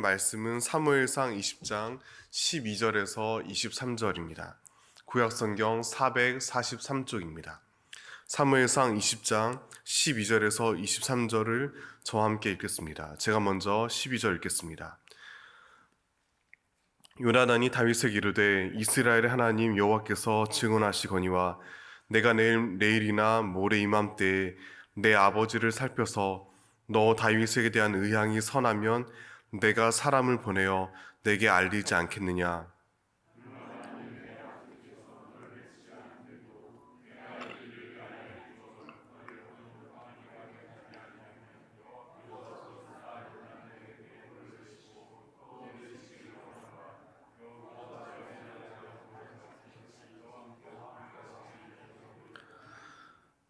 말씀은 사무엘상 20장 12절에서 23절입니다. 구약성경 443쪽입니다. 사무엘상 20장 12절에서 23절을 저와 함께 읽겠습니다. 제가 먼저 12절 읽겠습니다. 요나단이 다윗에게 이르되 이스라엘의 하나님 여호와께서 증언하시거니와 내가 내일이나 모레 이맘때에 내 아버지를 살펴서 너 다윗에게 대한 의향이 선하면 내가 사람을 보내어 내게 알리지 않겠느냐.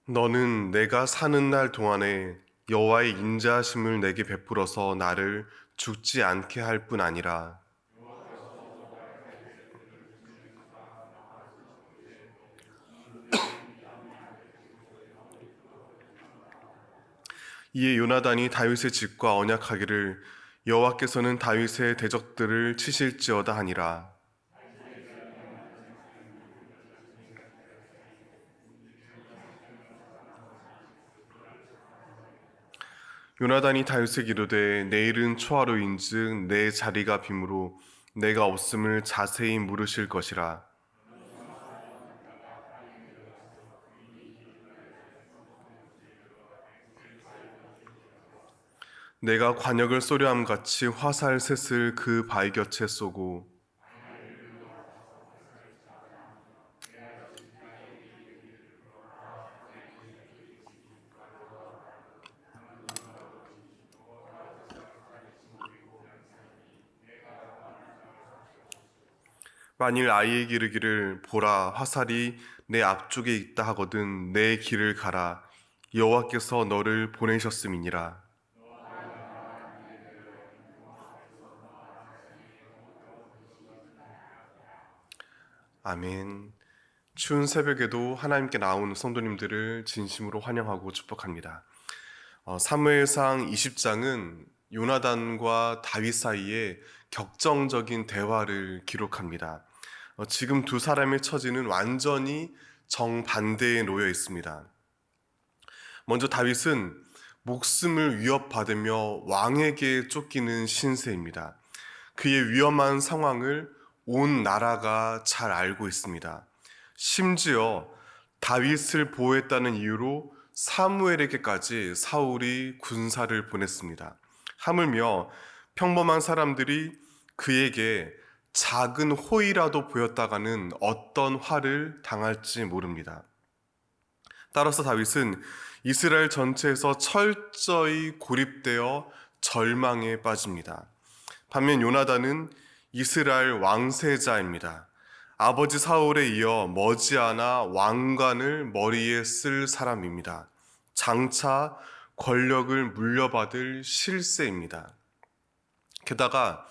너는 내가 사는 날 동안에 여호와의 인자하심을 내게 베풀어서 나를 죽지 않게 할 뿐 아니라 이에 요나단이 다윗의 집과 언약하기를 여호와께서는 다윗의 대적들을 치실지어다 하니라. 요나단이 다윗에게 이르되 내일은 초하루인즉 내 자리가 빈으로 내가 없음을 자세히 물으실 것이라. 내가 관역을 쏘려함 같이 화살 셋을 그 바위 곁에 쏘고 만일 아이에게 이르기를 보라 화살이 내 앞쪽에 있다 하거든 내 길을 가라 여호와께서 너를 보내셨음이니라. 아멘. 추운 새벽에도 하나님께 나오는 성도님들을 진심으로 환영하고 축복합니다. 사무엘상 20장은 요나단과 다윗 사이에 격정적인 대화를 기록합니다. 지금 두 사람의 처지는 완전히 정반대에 놓여 있습니다. 먼저 다윗은 목숨을 위협받으며 왕에게 쫓기는 신세입니다. 그의 위험한 상황을 온 나라가 잘 알고 있습니다. 심지어 다윗을 보호했다는 이유로 사무엘에게까지 사울이 군사를 보냈습니다. 하물며 평범한 사람들이 그에게 작은 호의라도 보였다가는 어떤 화를 당할지 모릅니다. 따라서 다윗은 이스라엘 전체에서 철저히 고립되어 절망에 빠집니다. 반면 요나단은 이스라엘 왕세자입니다. 아버지 사울에 이어 머지않아 왕관을 머리에 쓸 사람입니다. 장차 권력을 물려받을 실세입니다. 게다가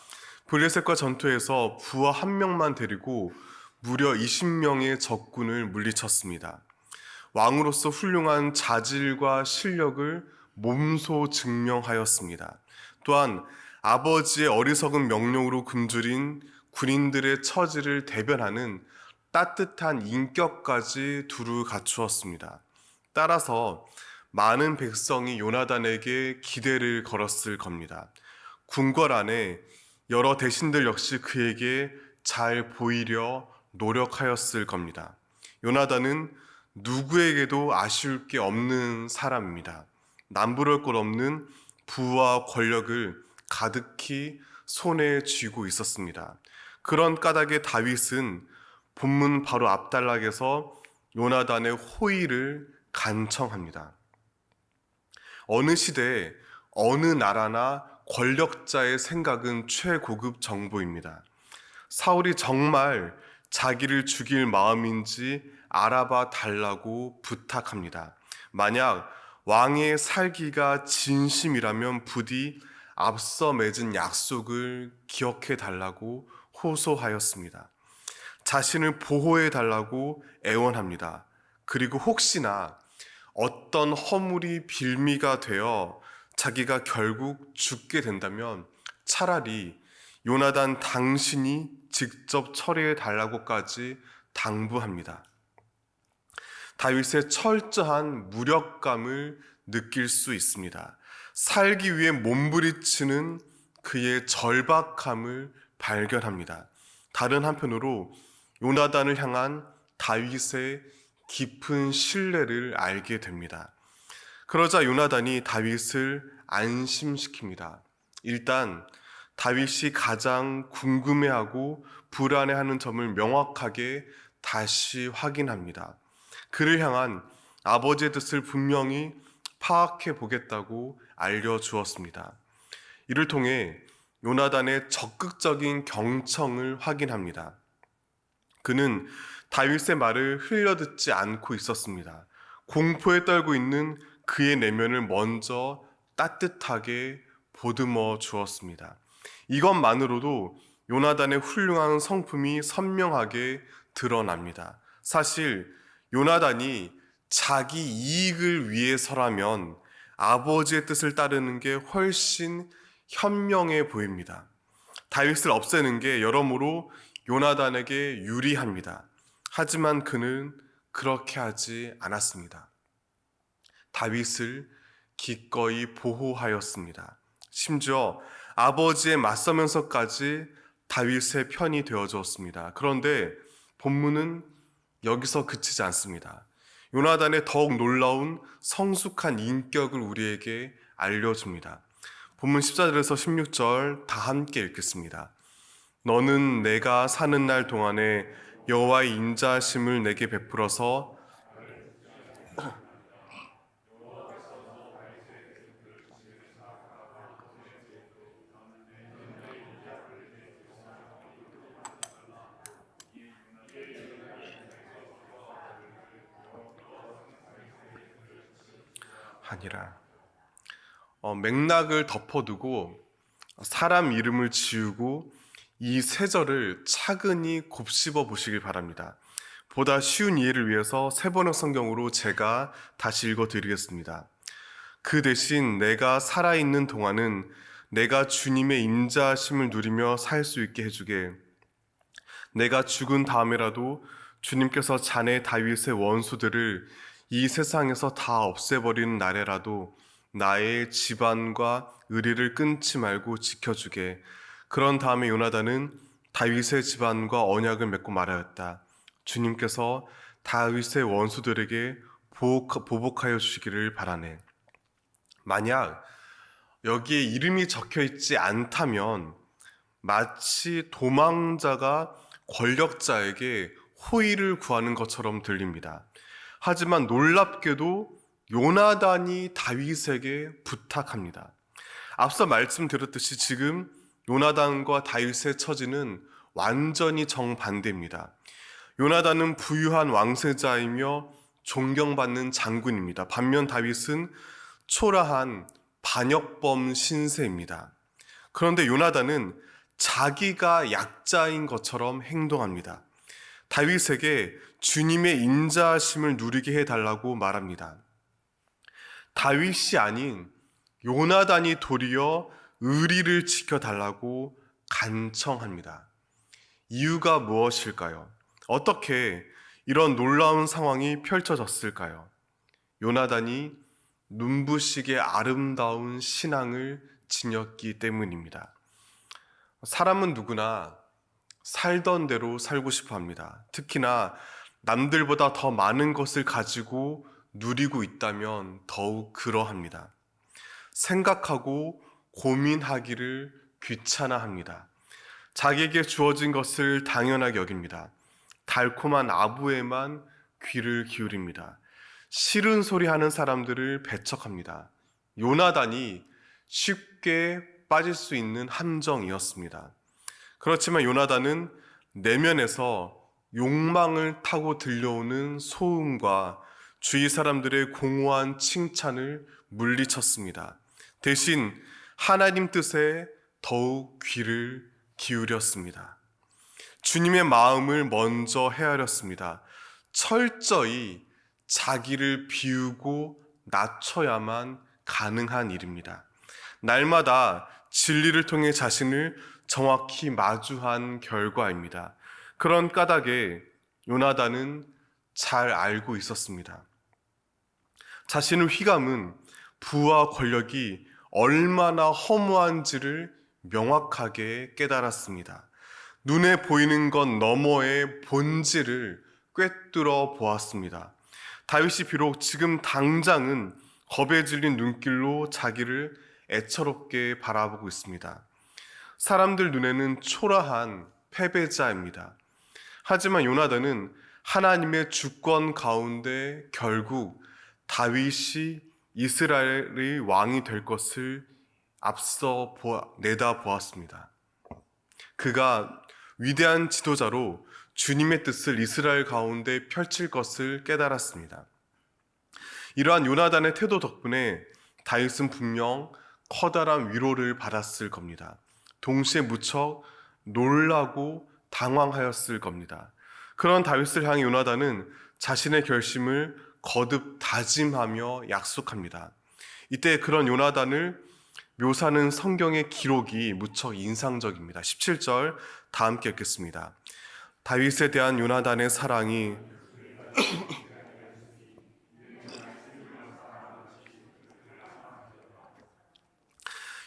블레셋과 전투에서 부하 한 명만 데리고 무려 20명의 적군을 물리쳤습니다. 왕으로서 훌륭한 자질과 실력을 몸소 증명하였습니다. 또한 아버지의 어리석은 명령으로 굶주린 군인들의 처지를 대변하는 따뜻한 인격까지 두루 갖추었습니다. 따라서 많은 백성이 요나단에게 기대를 걸었을 겁니다. 궁궐 안에 여러 대신들 역시 그에게 잘 보이려 노력하였을 겁니다. 요나단은 누구에게도 아쉬울 게 없는 사람입니다. 남부러울 것 없는 부와 권력을 가득히 손에 쥐고 있었습니다. 그런 까닭에 다윗은 본문 바로 앞단락에서 요나단의 호의를 간청합니다. 어느 시대에 어느 나라나 권력자의 생각은 최고급 정보입니다. 사울이 정말 자기를 죽일 마음인지 알아봐 달라고 부탁합니다. 만약 왕의 살기가 진심이라면 부디 앞서 맺은 약속을 기억해 달라고 호소하였습니다. 자신을 보호해 달라고 애원합니다. 그리고 혹시나 어떤 허물이 빌미가 되어 자기가 결국 죽게 된다면 차라리 요나단 당신이 직접 처리해 달라고까지 당부합니다. 다윗의 철저한 무력감을 느낄 수 있습니다. 살기 위해 몸부리치는 그의 절박함을 발견합니다. 다른 한편으로 요나단을 향한 다윗의 깊은 신뢰를 알게 됩니다. 그러자 요나단이 다윗을 안심시킵니다. 일단 다윗이 가장 궁금해하고 불안해하는 점을 명확하게 다시 확인합니다. 그를 향한 아버지의 뜻을 분명히 파악해 보겠다고 알려주었습니다. 이를 통해 요나단의 적극적인 경청을 확인합니다. 그는 다윗의 말을 흘려듣지 않고 있었습니다. 공포에 떨고 있는 그의 내면을 먼저 따뜻하게 보듬어 주었습니다. 이것만으로도 요나단의 훌륭한 성품이 선명하게 드러납니다. 사실 요나단이 자기 이익을 위해서라면 아버지의 뜻을 따르는 게 훨씬 현명해 보입니다. 다윗을 없애는 게 여러모로 요나단에게 유리합니다. 하지만 그는 그렇게 하지 않았습니다. 다윗을 기꺼이 보호하였습니다. 심지어 아버지에 맞서면서까지 다윗의 편이 되어주었습니다. 그런데 본문은 여기서 그치지 않습니다. 요나단의 더욱 놀라운 성숙한 인격을 우리에게 알려줍니다. 본문 14절에서 16절 다 함께 읽겠습니다. 너는 내가 사는 날 동안에 여호와의 인자하심을 내게 베풀어서 하니라. 맥락을 덮어두고 사람 이름을 지우고 이 세 절을 차근히 곱씹어 보시길 바랍니다. 보다 쉬운 이해를 위해서 세 번역 성경으로 제가 다시 읽어드리겠습니다. 그 대신 내가 살아있는 동안은 내가 주님의 인자하심을 누리며 살 수 있게 해주게. 내가 죽은 다음에라도 주님께서 자네 다윗의 원수들을 이 세상에서 다 없애버리는 날에라도 나의 집안과 의리를 끊지 말고 지켜주게. 그런 다음에 요나단은 다윗의 집안과 언약을 맺고 말하였다. 주님께서 다윗의 원수들에게 보복하여 주시기를 바라네. 만약 여기에 이름이 적혀 있지 않다면 마치 도망자가 권력자에게 호의를 구하는 것처럼 들립니다. 하지만 놀랍게도 요나단이 다윗에게 부탁합니다. 앞서 말씀드렸듯이 지금 요나단과 다윗의 처지는 완전히 정반대입니다. 요나단은 부유한 왕세자이며 존경받는 장군입니다. 반면 다윗은 초라한 반역범 신세입니다. 그런데 요나단은 자기가 약자인 것처럼 행동합니다. 다윗에게 주님의 인자하심을 누리게 해달라고 말합니다. 다윗이 아닌 요나단이 도리어 의리를 지켜달라고 간청합니다. 이유가 무엇일까요? 어떻게 이런 놀라운 상황이 펼쳐졌을까요? 요나단이 눈부시게 아름다운 신앙을 지녔기 때문입니다. 사람은 누구나 살던 대로 살고 싶어 합니다. 특히나 남들보다 더 많은 것을 가지고 누리고 있다면 더욱 그러합니다. 생각하고 고민하기를 귀찮아합니다. 자기에게 주어진 것을 당연하게 여깁니다. 달콤한 아부에만 귀를 기울입니다. 싫은 소리 하는 사람들을 배척합니다. 요나단이 쉽게 빠질 수 있는 함정이었습니다. 그렇지만 요나단은 내면에서 욕망을 타고 들려오는 소음과 주위 사람들의 공허한 칭찬을 물리쳤습니다. 대신 하나님 뜻에 더욱 귀를 기울였습니다. 주님의 마음을 먼저 헤아렸습니다. 철저히 자기를 비우고 낮춰야만 가능한 일입니다. 날마다 진리를 통해 자신을 정확히 마주한 결과입니다. 그런 까닭에 요나단은 잘 알고 있었습니다. 자신을 휘감은 부와 권력이 얼마나 허무한지를 명확하게 깨달았습니다. 눈에 보이는 것 너머의 본질을 꿰뚫어 보았습니다. 다윗이 비록 지금 당장은 겁에 질린 눈길로 자기를 애처롭게 바라보고 있습니다. 사람들 눈에는 초라한 패배자입니다. 하지만 요나단은 하나님의 주권 가운데 결국 다윗이 이스라엘의 왕이 될 것을 앞서 내다보았습니다. 그가 위대한 지도자로 주님의 뜻을 이스라엘 가운데 펼칠 것을 깨달았습니다. 이러한 요나단의 태도 덕분에 다윗은 분명 커다란 위로를 받았을 겁니다. 동시에 무척 놀라고 당황하였을 겁니다. 그런 다윗을 향해 요나단은 자신의 결심을 거듭 다짐하며 약속합니다. 이때 그런 요나단을 묘사하는 성경의 기록이 무척 인상적입니다. 17절 다 함께 읽겠습니다. 다윗에 대한 요나단의 사랑이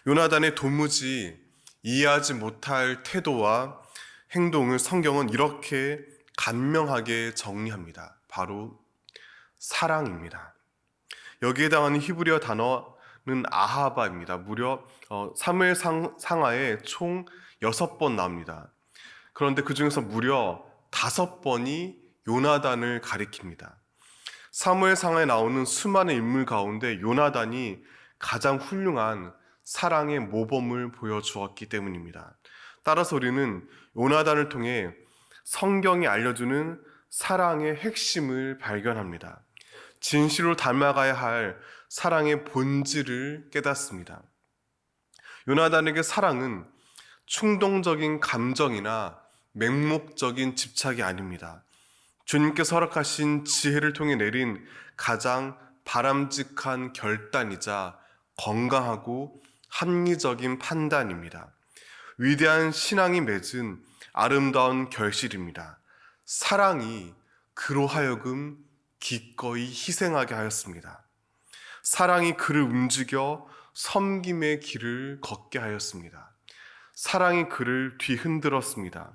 요나단의 도무지 이해하지 못할 태도와 행동을 성경은 이렇게 간명하게 정리합니다. 바로 사랑입니다. 여기에 해당하는 히브리어 단어는 아하바입니다. 무려 사무엘 상하에 총 6번 나옵니다. 그런데 그 중에서 무려 5번이 요나단을 가리킵니다. 사무엘 상하에 나오는 수많은 인물 가운데 요나단이 가장 훌륭한 사랑의 모범을 보여주었기 때문입니다. 따라서 우리는 요나단을 통해 성경이 알려주는 사랑의 핵심을 발견합니다. 진실로 닮아가야 할 사랑의 본질을 깨닫습니다. 요나단에게 사랑은 충동적인 감정이나 맹목적인 집착이 아닙니다. 주님께서 허락하신 지혜를 통해 내린 가장 바람직한 결단이자 건강하고 합리적인 판단입니다. 위대한 신앙이 맺은 아름다운 결실입니다. 사랑이 그로 하여금 기꺼이 희생하게 하였습니다. 사랑이 그를 움직여 섬김의 길을 걷게 하였습니다. 사랑이 그를 뒤흔들었습니다.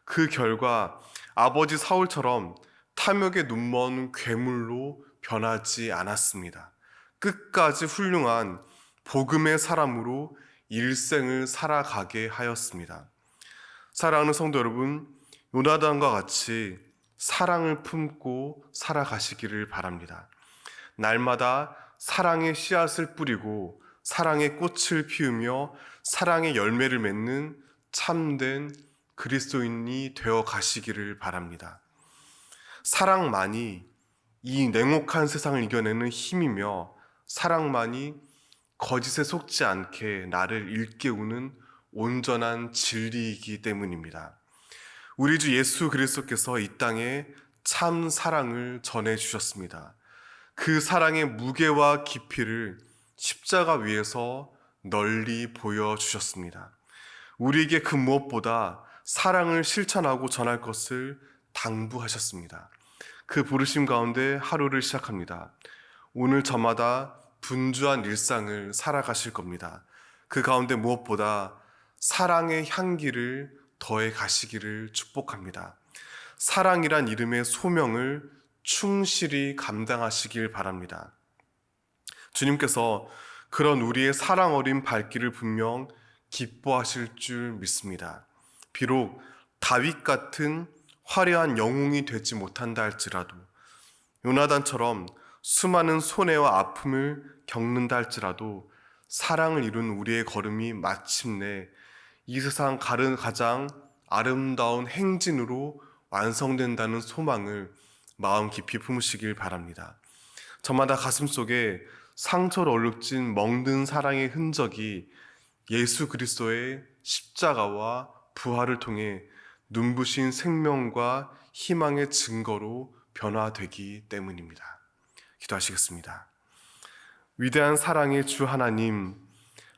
그 결과 아버지 사울처럼 탐욕에 눈먼 괴물로 변하지 않았습니다. 끝까지 훌륭한 복음의 사람으로 일생을 살아가게 하였습니다. 사랑하는 성도 여러분, 요나단과 같이 사랑을 품고 살아가시기를 바랍니다. 날마다 사랑의 씨앗을 뿌리고 사랑의 꽃을 피우며 사랑의 열매를 맺는 참된 그리스도인이 되어 가시기를 바랍니다. 사랑만이 이 냉혹한 세상을 이겨내는 힘이며 사랑만이 거짓에 속지 않게 나를 일깨우는 온전한 진리이기 때문입니다. 우리 주 예수 그리스도께서 이 땅에 참 사랑을 전해주셨습니다. 그 사랑의 무게와 깊이를 십자가 위에서 널리 보여주셨습니다. 우리에게 그 무엇보다 사랑을 실천하고 전할 것을 당부하셨습니다. 그 부르심 가운데 하루를 시작합니다. 오늘 저마다 분주한 일상을 살아가실 겁니다. 그 가운데 무엇보다 사랑의 향기를 더해 가시기를 축복합니다. 사랑이란 이름의 소명을 충실히 감당하시길 바랍니다. 주님께서 그런 우리의 사랑 어린 발길을 분명 기뻐하실 줄 믿습니다. 비록 다윗 같은 화려한 영웅이 되지 못한다 할지라도, 요나단처럼 수많은 손해와 아픔을 겪는다 할지라도 사랑을 이룬 우리의 걸음이 마침내 이 세상 가장 아름다운 행진으로 완성된다는 소망을 마음 깊이 품으시길 바랍니다. 저마다 가슴속에 상처로 얼룩진 멍든 사랑의 흔적이 예수 그리스도의 십자가와 부활을 통해 눈부신 생명과 희망의 증거로 변화되기 때문입니다. 기도하시겠습니다. 위대한 사랑의 주 하나님,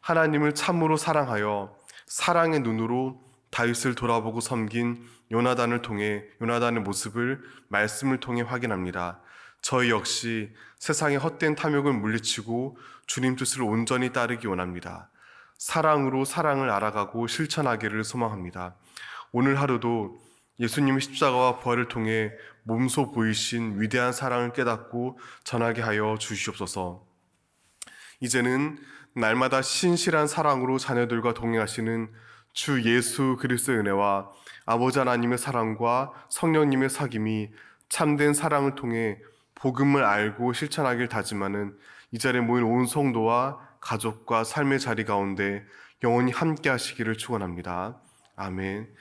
하나님을 참으로 사랑하여 사랑의 눈으로 다윗을 돌아보고 섬긴 요나단의 모습을 말씀을 통해 확인합니다. 저희 역시 세상의 헛된 탐욕을 물리치고 주님 뜻을 온전히 따르기 원합니다. 사랑으로 사랑을 알아가고 실천하기를 소망합니다. 오늘 하루도 예수님의 십자가와 부활을 통해 몸소 보이신 위대한 사랑을 깨닫고 전하게 하여 주시옵소서. 이제는 날마다 신실한 사랑으로 자녀들과 동행하시는 주 예수 그리스도의 은혜와 아버지 하나님의 사랑과 성령님의 사귐이 참된 사랑을 통해 복음을 알고 실천하길 다짐하는 이 자리에 모인 온 성도와 가족과 삶의 자리 가운데 영원히 함께 하시기를 축원합니다. 아멘.